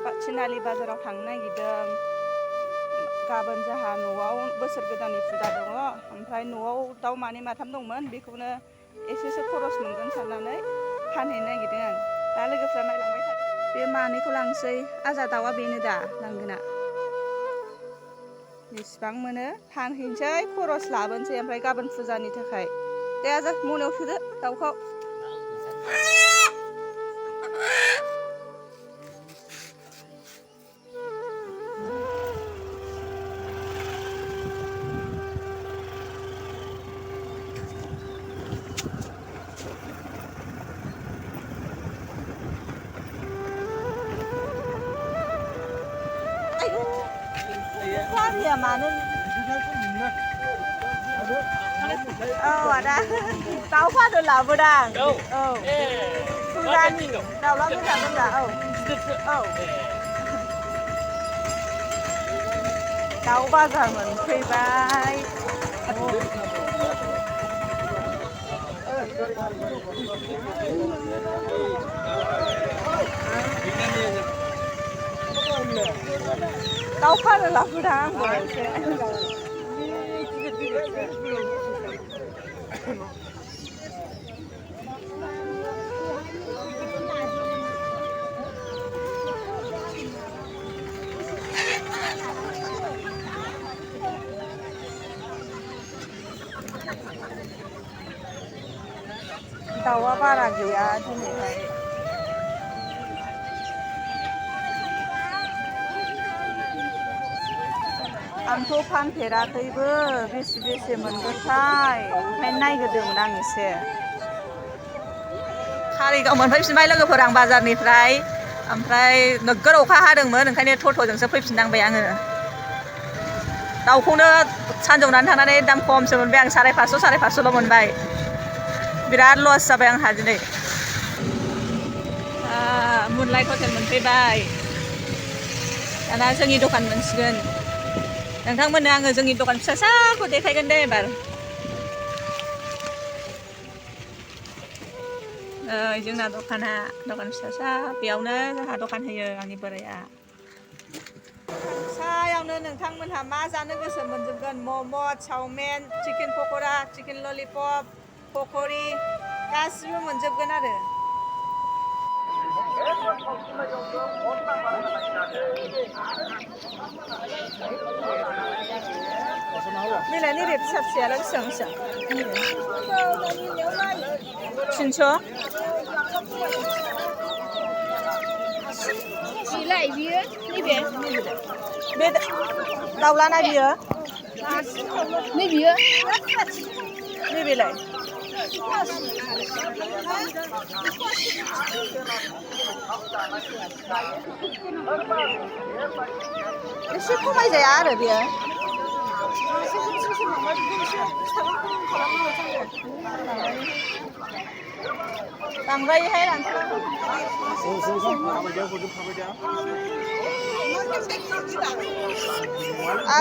थिनालि बाजाराव थांनो नागिरदों गाबोन जोंहा न'आव बोसोर गोदाननि फुजा दङ ओमफ्राय न'आव दाउ मानै माथाम दंमोन बेखौनो एसेसो खरस मोनगोन साननानै फानहैनो नागिरदों आं दा लोगोफ्रा नायलांबाय थादों बे मानैखौ लांसै आजा दाउआ बेनो दा लांगोना बेसेबां मोनो फानहैनोसै खरस लाबोनोसै ओमफ्राय गाबोन फुजानि थाखाय दे आजा मनायाव सोदो दाउखौ ya mana oh ada tahu pada lah bedang oh sudah nih tahu lah bedang bedang oh tahu bazar मोनफैबाय tahu pada lah bedang dawa बारा गैया दिनैहाय आंथ' फानफेराखैबो बेसे मोनगोनथाय ओंखायनो नायग्रोदोंमोन आं एसे कारिगाव मोनफैफिनबाय लोगोफोर आं बाजारनिफ्राय ओमफ्राय नोगोर अखा हादोंमोन ओंखायनो टट'जोंसो फैफिननांबाय आङो दाउखौनो सानजौनानै थांनानै दाम खमसो मोनबाय आं 550 मोनबाय बिराद लस जाबाय आंहा दिनै मुनलाइट हटेल मोनफैबाय दाना जोंनि दखान मोनसिगोन नोंथांमोननो आङो जोंनि दखान फिसाखौ देखायगोन दे एबार जोंना दखान फिसा बेयावनो जोंहा दखान होयो आंनि बोराया फिसायावनो नोंथांमोनहा मा जानो गोसो मोनजोबगोन मम' चावमिन चिकेन पक'रा चिकेन ललिपप पक'रि गासिबो मोनजोबगोन आरो नैलाय नैबे फिसा फिसायालाय बेसेबां 300 जिलाय बियो नैबे बे दाउलाना बियो नैबियो नैबेलाय एसे खमायजाया आरो बेयो बांद्रायहाय रानथारा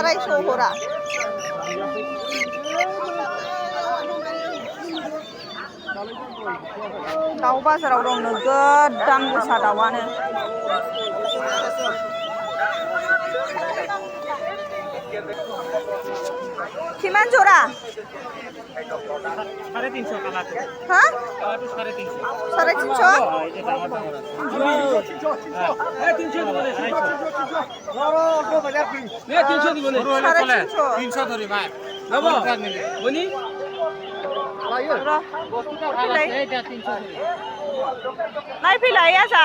250 हरा दाउ बाजाराव दं नोगोद दाम गोसा दाउआनो किमान जरा 350 काला हाँ 350 नायफैलाय आजा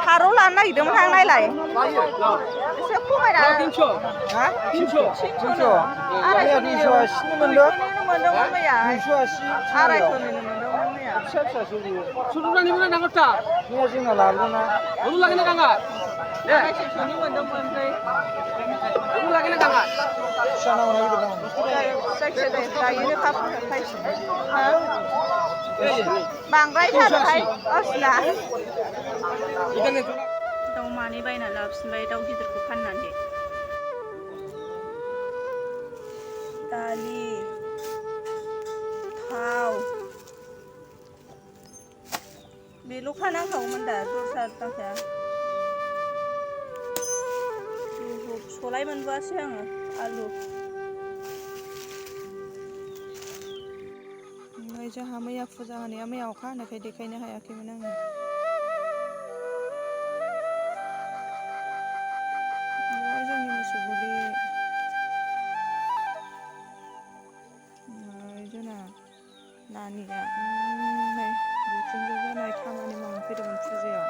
फारौ लानो नागिरदोंमोन आं नायलाय एसे खमायना 300 250 मोनदोंमोन मैया 250 मोनदोंमोन मैया सुरुनिफ्राय नांगौथा मैया जोंना लाबोदोंना रुल लागिना गाङा दे 250 मोनदोंमोन ओमफ्राय रुल लागिना गाङा फिसा नांगौ ना गिदिर नांगौ जायखिजाया दायोनो थाब फैसिगोन बांद्रायथारहाय गावसिना दाउ मानै बायना लाबोफिनबाय दाउ गिदिरखौ फाननानै दालि थाव बेल'खा नांखागौमोन दा दस्रा नांखाया सलाय मोनबोआसै आङो आलु ओमफ्राय जोंहा मैया फुजा होनाया मैया अखा हानायखाय देखायनो हायाखैमोन आङो ओमफ्राय जोंनि मोसौ गलि ओमफ्राय जोंना नानिया नै बिखुनजो जानाय खामानि मावनो फैदोंमोन फुजायाव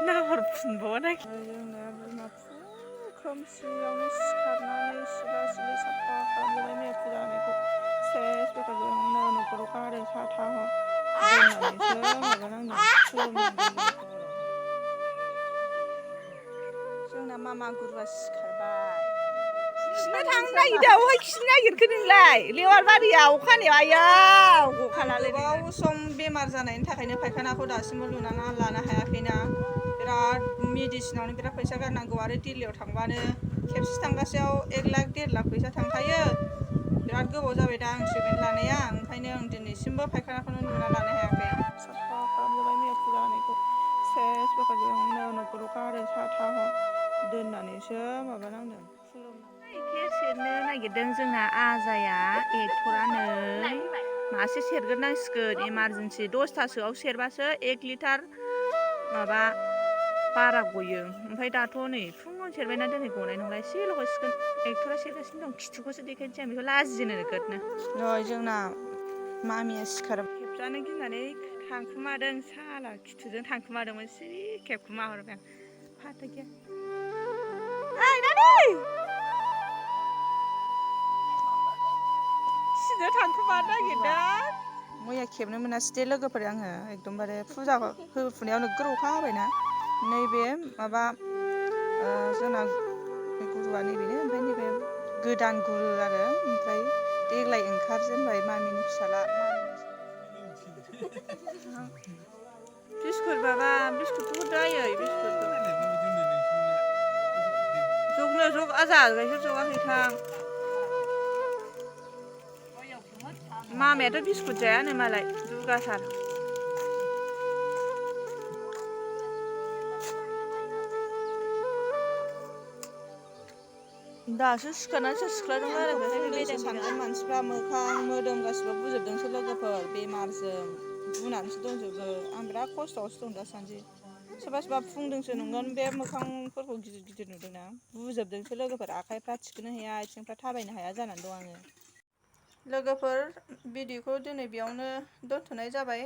नाहरफिनबावा जोंना बिमा खोमसियावनो सिखारनानै सिला सिलि साफा खालामजोबबाय मैया फुजा होनायखौ सेस बेखारजोंनो न'खराव गारि साथा दोननानैसो माबानांदों खुलुमनांदों जोंना मामा गुरुआ सिखारबाय खिनो थांनो नागिरदों अहाय खिनो नागिरखो नोंलाय लेवार बारियाव अखा हानायाव आयाव गखानालाय गोबाव सम बेमार जानायनि थाखायनो फायखानाखौ दासिमबो लुनानै लानो हायाखैना बिराद मेडिसिनावनो बिराद फैसा गारनांगौ आरो दिल्लीयाव थांबानो खेबसे थांगासेयाव 1 लाख 1.5 लाख फैसा थांखायो बिराद गोबाव जाबाय दा आं ट्रिटमेन्ट लानाया ओंखायनो आं दिनैसिमबो फायखानाखौनो लुना लानो हायाखै साफा खालामजोबबाय मैया फुजा होनायखौ सेस बेखारजोंनो न'खराव गारि साथा दोननानैसो माबानांदों खुलुमनांदों सेरनो नागिरदों जोंना आजाया एक्टरानो मासे सेरग्रोनांसिगोन इमारजेन्सि 10थासोआव सेरबासो 1 लिटार माबा बारा गयो ओमफ्राय दाथ' नै फुङाव सेरबायना दिनै गनाय नंला एसेल' गसिगोन एक्टरा सेरगासिनो दं खिथुखौसो देखायनोसै आं बेखौ लाजिनो नोगोदनो नै जोंना मामिया सिखार खेबजानो गिनानै थांखुमादों साला खिथुजों थांखुमादोंमोन सि खेबखुमा हरबाय आं फाथो गैया ओइ नानि खिथुजों थांखुमानो नागिरदों मैया खेबनो मोनासै दे लोगोफोर आङो एकदमबारे फुजा होफुनायाव नोगोर अखा हाबायना नैबे माबा जोंना गुरुआ नैबेनो ओमफ्राय नैबे गोदान गुरु आरो ओमफ्राय देग्लाय ओंखारजेनबाय मामिनि फिसाला बिस्कुट बाबा बिस्कुटखौ हरदो आयै बिस्कुटखौ जगनो जग आजा गाइखेर जगाखैथां मामायाथ' बिस्कुट जायानो मालाय दुगाथार दासो सिखारनानैसो सिख्लाजों रायलायबाय सानगोन मानसिफ्रा मोखां मोदोम गासिबो बुजोबदोंसो लोगोफोर बेमारजों बुनानैसो दंजोबो आं बिराद खस्थ'आवसो दं दासान्दि सोरबा सोरबा फुंदोंसो नंगोन बे मोखांफोरखौ गिदिर गिदिर नुदोंना बुजोबदोंसो लोगोफोर आखाइफ्रा थिखोनो हाया आथिंफ्रा थाबायनो हाया जानानै दं आङो लोगोफोर भिडिअखौ दिनै बेयावनो दोनथ'नाय जाबाय